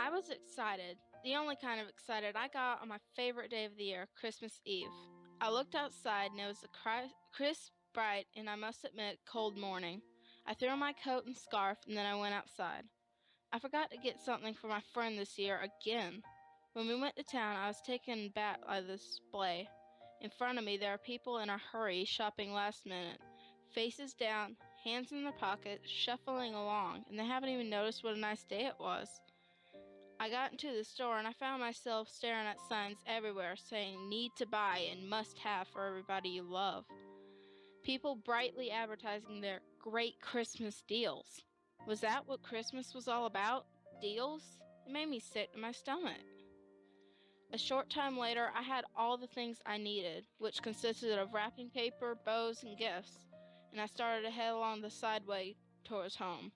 I was excited, the only kind of excited I got on my favorite day of the year, Christmas Eve. I looked outside and it was a crisp, bright, and I must admit, cold morning. I threw on my coat and scarf and then I went outside. I forgot to get something for my friend this year again. When we went to town, I was taken aback by the display. In front of me, there are people in a hurry shopping last minute, faces down, hands in their pockets, shuffling along, and they haven't even noticed what a nice day it was. I got into the store and I found myself staring at signs everywhere saying need to buy and must have for everybody you love. People brightly advertising their great Christmas deals. Was that what Christmas was all about? Deals? It made me sick to my stomach. A short time later, I had all the things I needed, which consisted of wrapping paper, bows, and gifts, and I started to head along the sideway towards home.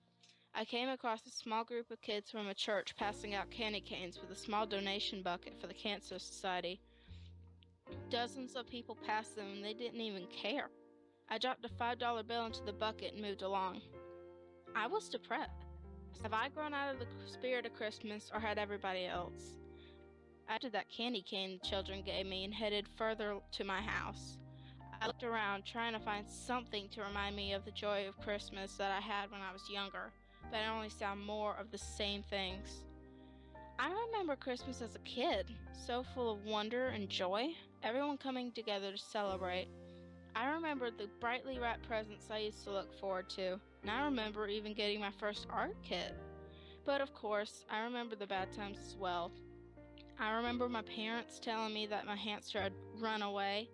I came across a small group of kids from a church passing out candy canes with a small donation bucket for the Cancer Society. Dozens of people passed them and they didn't even care. I dropped a $5 bill into the bucket and moved along. I was depressed. Have I grown out of the spirit of Christmas, or had everybody else? I took that candy cane the children gave me and headed further to my house. I looked around, trying to find something to remind me of the joy of Christmas that I had when I was younger, but I only saw more of the same things. I remember Christmas as a kid, so full of wonder and joy, everyone coming together to celebrate. I remember the brightly wrapped presents I used to look forward to, and I remember even getting my first art kit. But of course, I remember the bad times as well. I remember my parents telling me that my hamster had run away,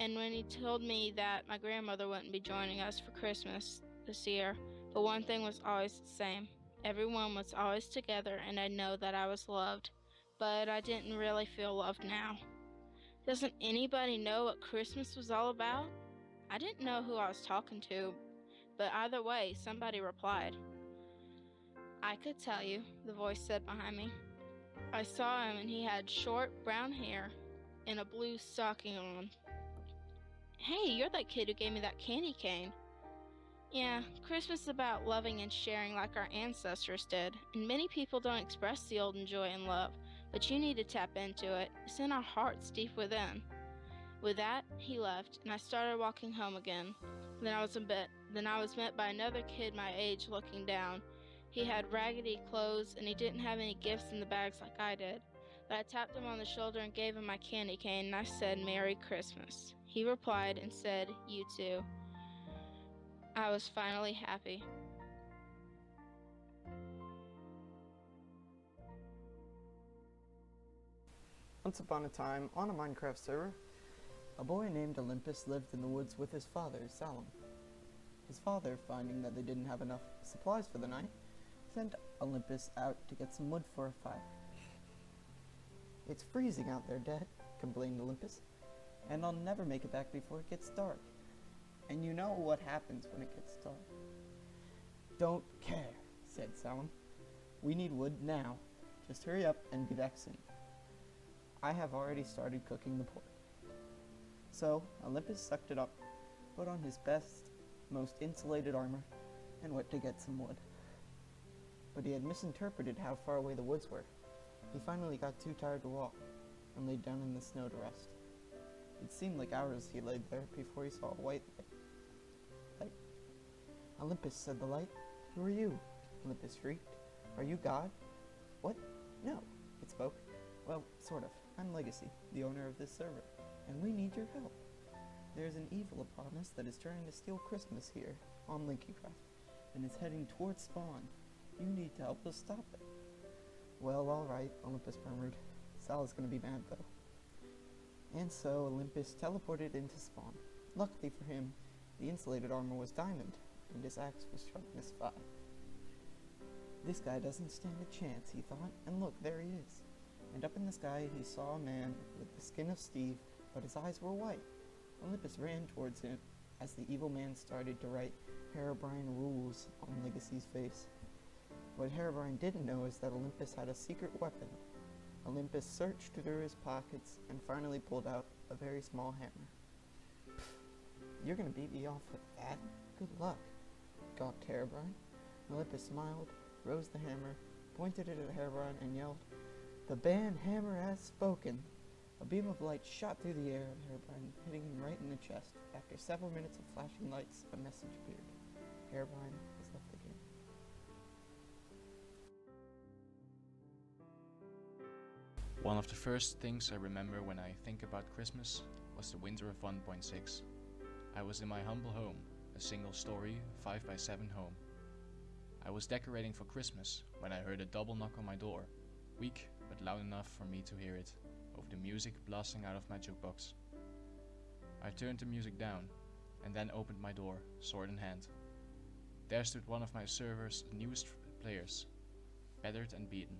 and when he told me that my grandmother wouldn't be joining us for Christmas this year, but one thing was always the same. Everyone was always together, and I know that I was loved, but I didn't really feel loved now. Doesn't anybody know what Christmas was all about? I didn't know who I was talking to, but either way, somebody replied. I could tell you, the voice said behind me. I saw him and he had short brown hair and a blue stocking on. Hey, you're that kid who gave me that candy cane. Yeah, Christmas is about loving and sharing like our ancestors did, and many people don't express the olden joy and love, but you need to tap into it. It's in our hearts deep within. With that, he left, and I started walking home again. Then I was met by another kid my age looking down. He had raggedy clothes, and he didn't have any gifts in the bags like I did. But I tapped him on the shoulder and gave him my candy cane, and I said, "Merry Christmas." He replied and said, "You too." I was finally happy. Once upon a time, on a Minecraft server, a boy named Olympus lived in the woods with his father, Zalom. His father, finding that they didn't have enough supplies for the night, sent Olympus out to get some wood for a fire. "It's freezing out there, Dad," complained Olympus, "and I'll never make it back before it gets dark. And you know what happens when it gets dark." "Don't care," said Zalom. "We need wood now. Just hurry up and be back soon. I have already started cooking the pork." So Olympus sucked it up, put on his best, most insulated armor, and went to get some wood. But he had misinterpreted how far away the woods were. He finally got too tired to walk, and laid down in the snow to rest. It seemed like hours he laid there before he saw a white light. "Olympus," said the light. "Who are you?" Olympus shrieked. "Are you God?" "What? No," it spoke. "Well, sort of. I'm Legacy, the owner of this server, and we need your help. There's an evil upon us that is trying to steal Christmas here on LinkyCraft, and is heading towards spawn. You need to help us stop it." "Well, alright," Olympus murmured. "Sal's gonna be mad, though." And so Olympus teleported into spawn. Luckily for him, the insulated armor was diamond, and his axe was sharpness 5. "This guy doesn't stand a chance," he thought, and look, there he is. And up in the sky he saw a man with the skin of Steve, but his eyes were white. Olympus ran towards him as the evil man started to write Herobrine rules on Legacy's face. What Herobrine didn't know is that Olympus had a secret weapon. Olympus searched through his pockets and finally pulled out a very small hammer. "You're gonna beat me off with that? Good luck," gawked Herobrine. Olympus smiled, rose the hammer, pointed it at Herobrine, and yelled, "The band hammer has spoken!" A beam of light shot through the air at Herobrine, hitting him right in the chest. After several minutes of flashing lights, a message appeared. Herobrine has left the game. One of the first things I remember when I think about Christmas was the winter of 1.6. I was in my humble home, a single-story 5x7 home. I was decorating for Christmas when I heard a double knock on my door, weak but loud enough for me to hear it, over the music blasting out of my jukebox. I turned the music down, and then opened my door, sword in hand. There stood one of my server's newest players, battered and beaten.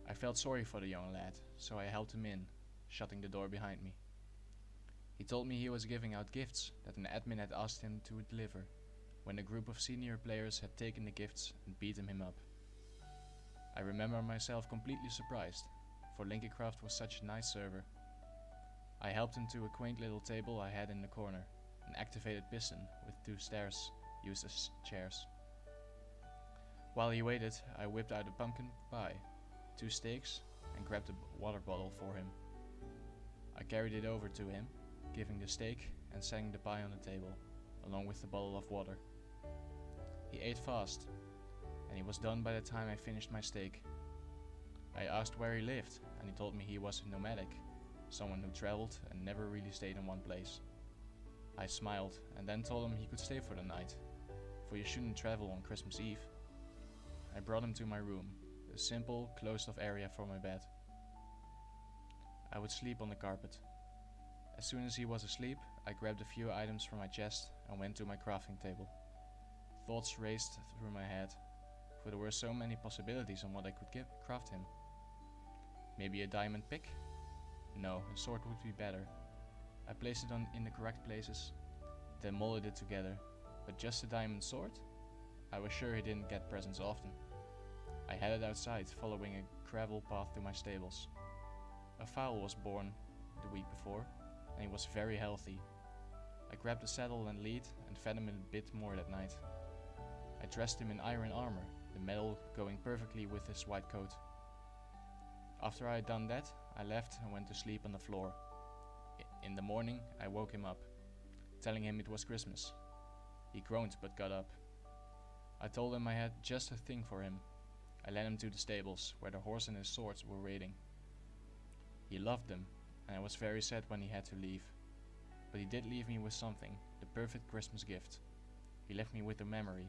I felt sorry for the young lad, so I helped him in, shutting the door behind me. He told me he was giving out gifts that an admin had asked him to deliver, when a group of senior players had taken the gifts and beaten him up. I remember myself completely surprised, for LinkyCraft was such a nice server. I helped him to a quaint little table I had in the corner, an activated piston with 2 stairs used as chairs. While he waited, I whipped out a pumpkin pie, 2 steaks, and grabbed a water bottle for him. I carried it over to him, giving the steak and setting the pie on the table, along with the bottle of water. He ate fast, and he was done by the time I finished my steak. I asked where he lived, and he told me he was a nomadic, someone who traveled and never really stayed in one place. I smiled, and then told him he could stay for the night, for you shouldn't travel on Christmas Eve. I brought him to my room, a simple, closed-off area for my bed. I would sleep on the carpet. As soon as he was asleep, I grabbed a few items from my chest and went to my crafting table. Thoughts raced through my head, for there were so many possibilities on what I could craft him. Maybe a diamond pick? No, a sword would be better. I placed it in the correct places, then molded it together, but just a diamond sword? I was sure he didn't get presents often. I headed outside, following a gravel path to my stables. A foal was born the week before, and he was very healthy. I grabbed a saddle and lead and fed him a bit more that night. I dressed him in iron armor, the metal going perfectly with his white coat. After I had done that, I left and went to sleep on the floor. In the morning, I woke him up, telling him it was Christmas. He groaned but got up. I told him I had just a thing for him. I led him to the stables, where the horse and his swords were waiting. He loved them, and I was very sad when he had to leave. But he did leave me with something, the perfect Christmas gift. He left me with a memory,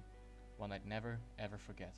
one I'd never ever forget.